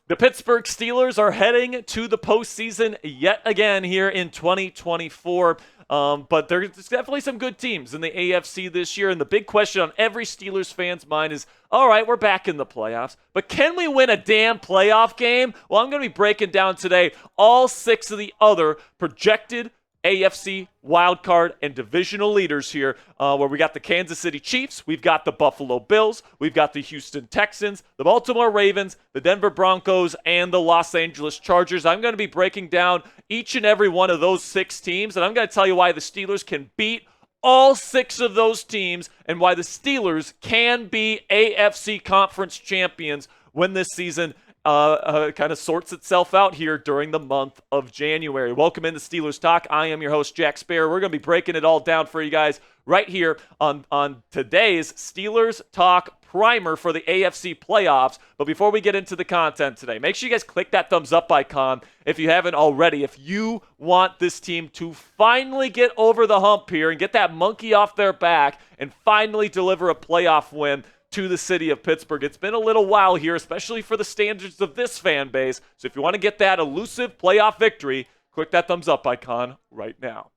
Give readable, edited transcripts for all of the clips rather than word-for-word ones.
The Pittsburgh Steelers are heading to the postseason yet again here in 2024. But there's definitely some good teams in the AFC this year. And the big question on every Steelers fan's mind is, all right, we're back in the playoffs, but can we win a damn playoff game? Well, I'm going to be breaking down today all 6 of the other projected AFC wildcard and divisional leaders here, where we got the Kansas City Chiefs, we've got the Buffalo Bills, we've got the Houston Texans, the Baltimore Ravens, the Denver Broncos, and the Los Angeles Chargers. I'm going to be breaking down each and every one of those 6 teams, and I'm going to tell you why the Steelers can beat all 6 of those teams and why the Steelers can be AFC Conference champions when this season kind of sorts itself out here during the month of January. Welcome into Steelers Talk. I am your host, Jack Sperry. We're going to be breaking it all down for you guys right here on today's Steelers Talk primer for the AFC playoffs. But before we get into the content today, make sure you guys click that thumbs up icon if you haven't already. If you want this team to finally get over the hump here and get that monkey off their back and finally deliver a playoff win to the city of Pittsburgh. It's been a little while here, especially for the standards of this fan base. So if you want to get that elusive playoff victory, click that thumbs up icon right now.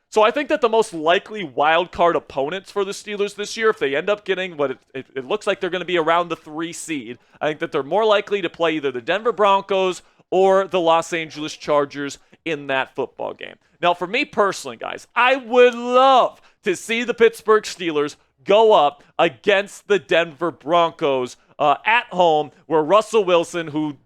So I think that the most likely wild card opponents for the Steelers this year, if they end up getting what it looks like they're going to be around the 3 seed, I think that they're more likely to play either the Denver Broncos or the Los Angeles Chargers in that football game. Now, for me personally, guys, I would love to see the Pittsburgh Steelers go up against the Denver Broncos at home, where Russell Wilson, who,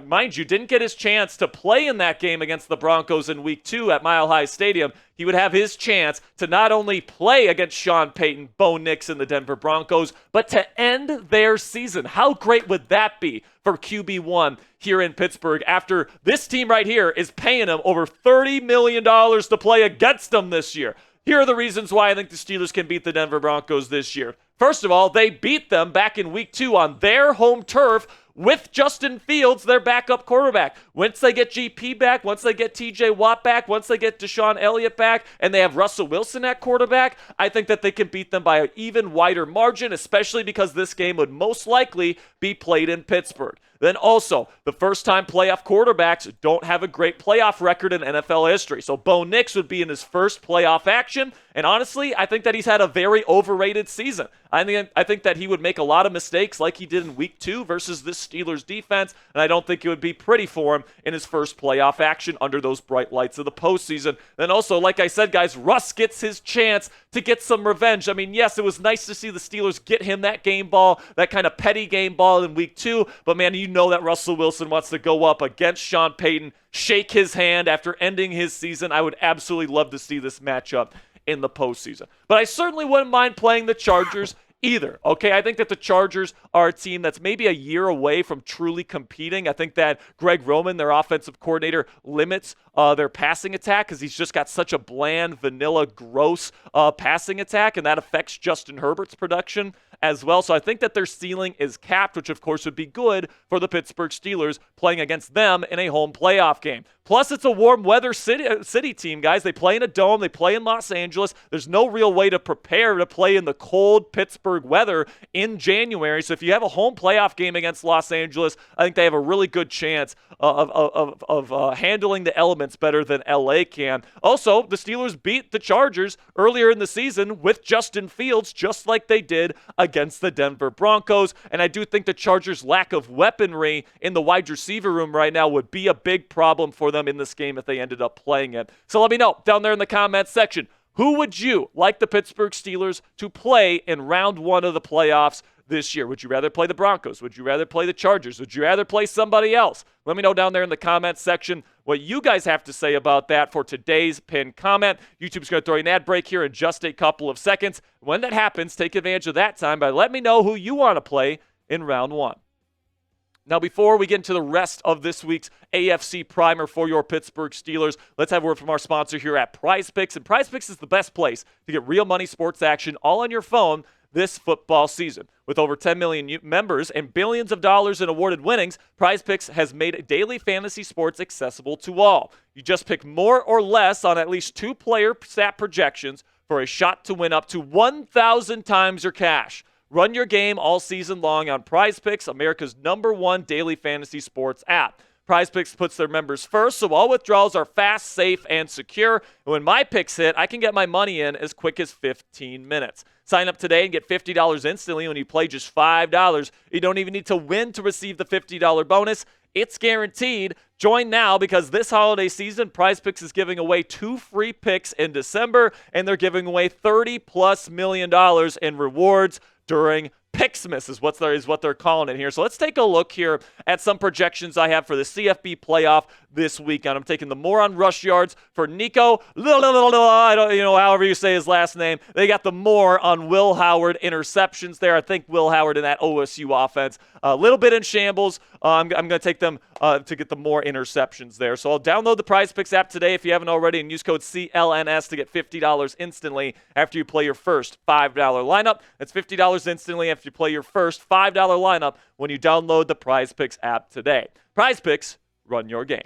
mind you, didn't get his chance to play in that game against the Broncos in Week 2 at Mile High Stadium, he would have his chance to not only play against Sean Payton, Bo Nix, and the Denver Broncos, but to end their season. How great would that be for QB1 here in Pittsburgh after this team right here is paying him over $30 million to play against them this year? Here are the reasons why I think the Steelers can beat the Denver Broncos this year. First of all, they beat them back in Week 2 on their home turf with Justin Fields, their backup quarterback. Once they get GP back, once they get TJ Watt back, once they get Deshaun Elliott back, and they have Russell Wilson at quarterback, I think that they can beat them by an even wider margin, especially because this game would most likely be played in Pittsburgh. Then also, the first-time playoff quarterbacks don't have a great playoff record in NFL history. So Bo Nix would be in his first playoff action. And honestly, I think that he's had a very overrated season. I think that he would make a lot of mistakes like he did in Week 2 versus this Steelers defense. And I don't think it would be pretty for him in his first playoff action under those bright lights of the postseason. Then also, like I said, guys, Russ gets his chance to get some revenge. I mean, yes, it was nice to see the Steelers get him that game ball, that kind of petty game ball in Week 2. But man, you know that Russell Wilson wants to go up against Sean Payton, shake his hand after ending his season. I would absolutely love to see this matchup in the postseason. But I certainly wouldn't mind playing the Chargers either. Okay, I think that the Chargers are a team that's maybe a year away from truly competing. I think that Greg Roman, their offensive coordinator, limits their passing attack because he's just got such a bland, vanilla, gross passing attack, and that affects Justin Herbert's production as well. So I think that their ceiling is capped, which of course would be good for the Pittsburgh Steelers playing against them in a home playoff game. Plus, it's a warm weather city team, guys. They play in a dome. They play in Los Angeles. There's no real way to prepare to play in the cold Pittsburgh weather in January. So if you have a home playoff game against Los Angeles, I think they have a really good chance of handling the elements better than LA can. Also, the Steelers beat the Chargers earlier in the season with Justin Fields, just like they did against the Denver Broncos. And I do think the Chargers' lack of weaponry in the wide receiver room right now would be a big problem for them in this game if they ended up playing it. So let me know down there in the comments section, who would you like the Pittsburgh Steelers to play in round 1 of the playoffs this year? Would you rather play the Broncos? Would you rather play the Chargers? Would you rather play somebody else? Let me know down there in the comments section what you guys have to say about that for today's pinned comment. YouTube's going to throw you an ad break here in just a couple of seconds. When that happens, take advantage of that time by letting me know who you want to play in round 1. Now, before we get into the rest of this week's AFC primer for your Pittsburgh Steelers, let's have a word from our sponsor here at Prize Picks. And Prize Picks is the best place to get real money sports action all on your phone this football season. With over 10 million members and billions of dollars in awarded winnings, Prize Picks has made daily fantasy sports accessible to all. You just pick more or less on at least 2 player stat projections for a shot to win up to 1,000 times your cash. Run your game all season long on Prize Picks, America's #1 daily fantasy sports app. Prize Picks puts their members first, so all withdrawals are fast, safe, and secure. And when my picks hit, I can get my money in as quick as 15 minutes. Sign up today and get $50 instantly when you play just $5. You don't even need to win to receive the $50 bonus. It's guaranteed. Join now because this holiday season, Prize Picks is giving away 2 free picks in December, and they're giving away $30+ million in rewards during Picksmas is what they're calling it here. So let's take a look here at some projections I have for the CFB playoff this weekend. I'm taking the more on rush yards for Nico. I don't, however you say his last name. They got the more on Will Howard interceptions there. I think Will Howard in that OSU offense, a little bit in shambles. I'm going to take them to get the more interceptions there. So I'll download the Prize Picks app today if you haven't already and use code CLNS to get $50 instantly after you play your first $5 lineup. That's $50 instantly after you play your first $5 lineup when you download the Prize Picks app today. Prize Picks, run your game.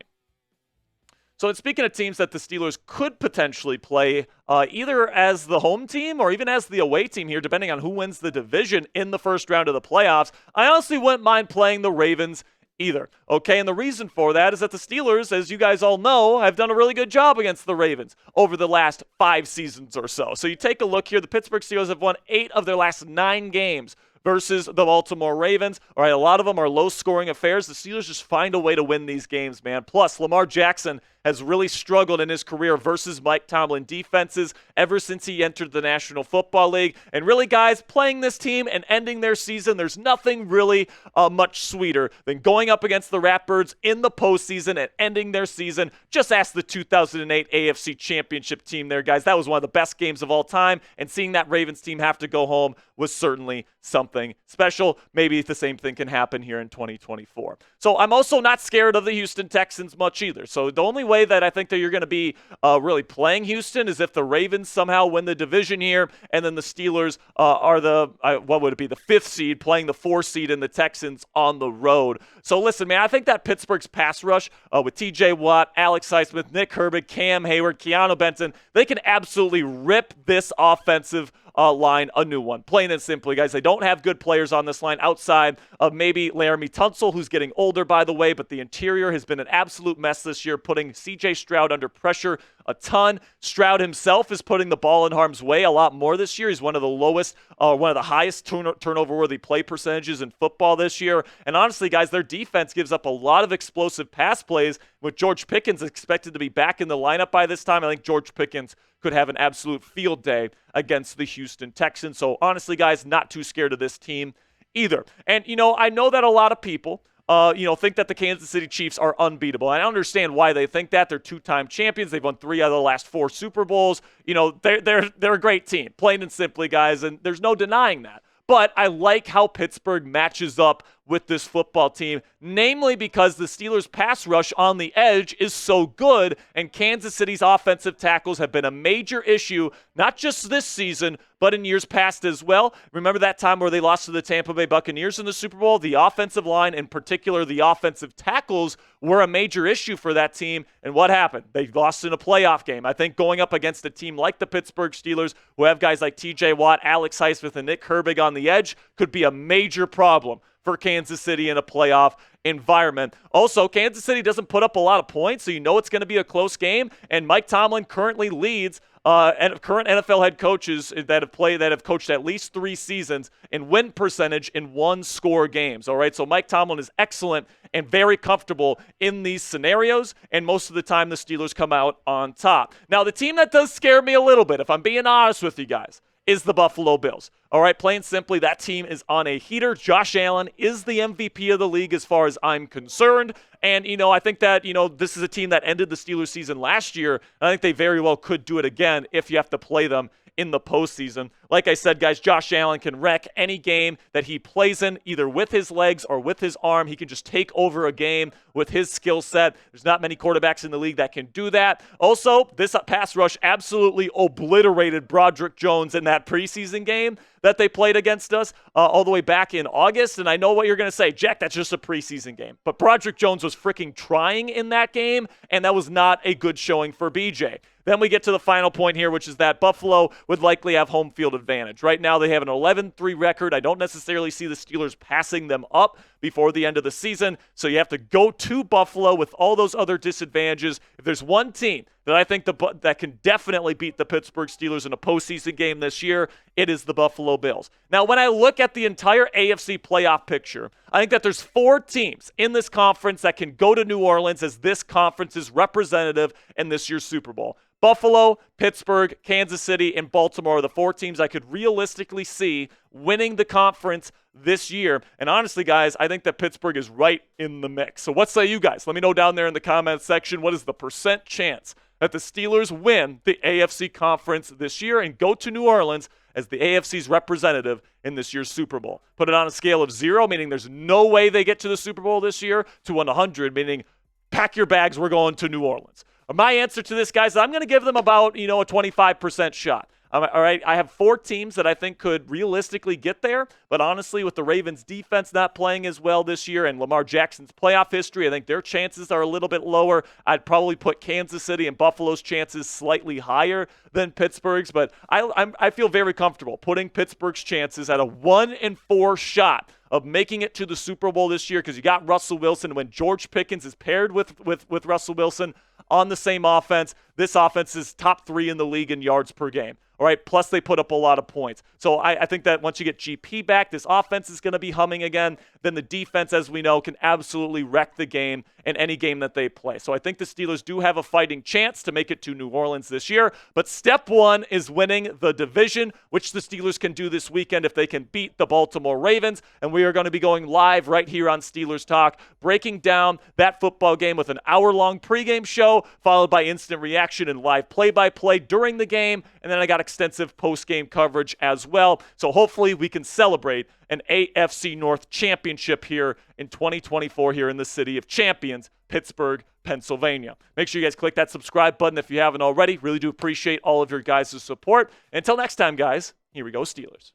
So, and speaking of teams that the Steelers could potentially play either as the home team or even as the away team here, depending on who wins the division in the first round of the playoffs, I honestly wouldn't mind playing the Ravens either. Okay, and the reason for that is that the Steelers, as you guys all know, have done a really good job against the Ravens over the last 5 seasons or so. So you take a look here, the Pittsburgh Steelers have won 8 of their last 9 games versus the Baltimore Ravens. All right, a lot of them are low-scoring affairs. The Steelers just find a way to win these games, man. Plus, Lamar Jackson has really struggled in his career versus Mike Tomlin defenses ever since he entered the National Football League. And really, guys, playing this team and ending their season, there's nothing really much sweeter than going up against the Ratbirds in the postseason and ending their season. Just ask the 2008 AFC Championship team there, guys. That was one of the best games of all time, and seeing that Ravens team have to go home was certainly something special. Maybe the same thing can happen here in 2024. So I'm also not scared of the Houston Texans much either. So the only way that I think that you're going to be really playing Houston is if the Ravens somehow win the division here, and then the Steelers are the 5th seed playing the 4th seed in the Texans on the road. So listen, man, I think that Pittsburgh's pass rush with TJ Watt, Alex Highsmith, Nick Herbig, Cam Hayward, Keanu Benton, they can absolutely rip this offensive line a new one. Plain and simply, guys, they don't have good players on this line outside of maybe Laramie Tunsil, who's getting older, by the way, but the interior has been an absolute mess this year, putting C.J. Stroud under pressure a ton. Stroud himself is putting the ball in harm's way a lot more this year. He's one of the highest turnover-worthy play percentages in football this year. And honestly, guys, their defense gives up a lot of explosive pass plays. With George Pickens expected to be back in the lineup by this time, I think George Pickens could have an absolute field day against the Houston Texans. So honestly, guys, not too scared of this team either. And, I know that a lot of people think that the Kansas City Chiefs are unbeatable. I understand why they think that. They're 2-time champions. They've won 3 out of the last 4 Super Bowls. They're a great team, plain and simply, guys, and there's no denying that. But I like how Pittsburgh matches up with this football team, namely because the Steelers' pass rush on the edge is so good, and Kansas City's offensive tackles have been a major issue, not just this season, but in years past as well. Remember that time where they lost to the Tampa Bay Buccaneers in the Super Bowl? The offensive line, in particular the offensive tackles, were a major issue for that team, and what happened? They lost in a playoff game. I think going up against a team like the Pittsburgh Steelers, who have guys like TJ Watt, Alex Highsmith, and Nick Herbig on the edge, could be a major problem for Kansas City in a playoff environment. Also, Kansas City doesn't put up a lot of points, so you know it's going to be a close game, and Mike Tomlin currently leads current NFL head coaches that have coached at least 3 seasons in win percentage in 1-score games. All right, so Mike Tomlin is excellent and very comfortable in these scenarios, and most of the time the Steelers come out on top. Now, the team that does scare me a little bit, if I'm being honest with you guys, is the Buffalo Bills. All right, plain simply, that team is on a heater. Josh Allen is the MVP of the league as far as I'm concerned. And, I think that, this is a team that ended the Steelers season last year. I think they very well could do it again if you have to play them in the postseason. Like I said, guys, Josh Allen can wreck any game that he plays in, either with his legs or with his arm. He can just take over a game with his skill set. There's not many quarterbacks in the league that can do that. Also, this pass rush absolutely obliterated Broderick Jones in that preseason game that they played against us all the way back in August. And I know what you're going to say, Jack, that's just a preseason game. But Broderick Jones was freaking trying in that game, and that was not a good showing for BJ. Then we get to the final point here, which is that Buffalo would likely have home field advantage. Right now they have an 11-3 record. I don't necessarily see the Steelers passing them up before the end of the season, so you have to go to Buffalo with all those other disadvantages. If there's one team that I think that can definitely beat the Pittsburgh Steelers in a postseason game this year, it is the Buffalo Bills. Now, when I look at the entire AFC playoff picture, I think that there's 4 teams in this conference that can go to New Orleans as this conference's representative in this year's Super Bowl. Buffalo, Pittsburgh, Kansas City, and Baltimore are the 4 teams I could realistically see winning the conference this year. And honestly, guys, I think that Pittsburgh is right in the mix. So what say you guys? Let me know down there in the comments section. What is the percent chance that the Steelers win the AFC conference this year and go to New Orleans as the AFC's representative in this year's Super Bowl? Put it on a scale of 0, meaning there's no way they get to the Super Bowl this year, to 100, meaning pack your bags, we're going to New Orleans. My answer to this, guys, I'm going to give them about, a 25% shot. All right, I have 4 teams that I think could realistically get there, but honestly, with the Ravens' defense not playing as well this year and Lamar Jackson's playoff history, I think their chances are a little bit lower. I'd probably put Kansas City and Buffalo's chances slightly higher than Pittsburgh's, but I feel very comfortable putting Pittsburgh's chances at a 1-4 shot of making it to the Super Bowl this year, because you got Russell Wilson. When George Pickens is paired with Russell Wilson on the same offense, this offense is top 3 in the league in yards per game. All right, plus they put up a lot of points. So I think that once you get GP back, this offense is going to be humming again. Then the defense, as we know, can absolutely wreck the game in any game that they play. So I think the Steelers do have a fighting chance to make it to New Orleans this year. But step 1 is winning the division, which the Steelers can do this weekend if they can beat the Baltimore Ravens. And we are going to be going live right here on Steelers Talk, breaking down that football game with an hour-long pregame show, followed by instant reaction and live play-by-play during the game. And then I got extensive post-game coverage as well. So hopefully we can celebrate an AFC North championship here in 2024 here in the City of Champions, Pittsburgh, Pennsylvania. Make sure you guys click that subscribe button if you haven't already. Really do appreciate all of your guys' support. Until next time, guys, here we go, Steelers.